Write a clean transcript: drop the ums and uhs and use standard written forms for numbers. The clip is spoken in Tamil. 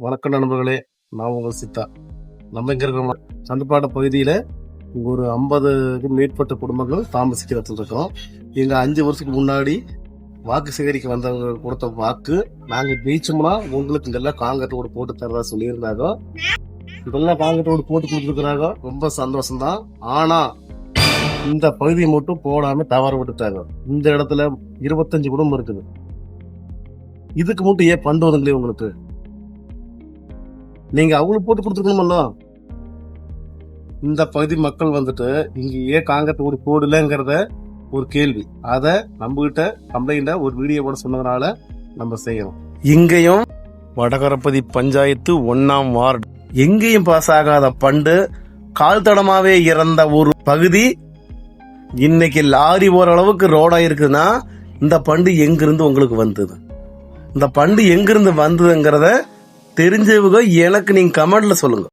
வணக்கம் நண்பர்களே, நான் உங்கள் சித்தா. நம்ம இங்க இருக்கிற சந்தப்பாடு பகுதியில ஒரு 50க்கும் மேற்பட்ட குடும்பங்கள் தாமசிக்க வச்சுருக்கோம். எங்க 5 வருஷத்துக்கு முன்னாடி வாக்கு சேகரிக்க வந்தவங்க கொடுத்த வாக்கு, நாங்க ஜெயிச்சோம்னா உங்களுக்கு இதெல்லாம் காங்கிரட் ரோடு போட்டு தரதா சொல்லியிருந்தாங்க. இதெல்லாம் காங்கிரட் ரோடு போட்டு கொடுத்துருக்குறாங்க, ரொம்ப சந்தோஷம்தான். ஆனா இந்த பகுதியை மட்டும் போடாம தவற விட்டுட்டாங்க. இந்த இடத்துல 25 குடும்பம் இருக்குது. இதுக்கு மட்டும் ஏன் பண்டு வருங்களே உங்களுக்கு? நீங்க அவங்களுக்கு போட்டு கொடுத்துருக்கணுமல்ல. இந்த பகுதி மக்கள் வந்துட்டு இங்க ஏன் காங்கிரட் ரோடு போடலங்கிறத ஒரு கேள்வி. அத நம்ம கிட்ட கம்ப்ளைண்ட ஒரு வீடியோ போட சொன்னதுனால நம்ம செய்யறோம். இங்கேயும் வடகரப்பதி பஞ்சாயத்து 1ஆம் வார்டு எங்கேயும் பாஸ் ஆகாத பண்டு கால் தடமாவே இறந்த ஒரு பகுதி இன்னைக்கு லாரி ஓரளவுக்கு ரோடா இருக்குதுன்னா இந்த பண்டு எங்கிருந்து உங்களுக்கு வந்தது? இந்த பண்டு எங்கிருந்து வந்ததுங்கிறத தெரிஞ்சவங்க எனக்கு நீங்க கமெண்ட்ல சொல்லுங்க.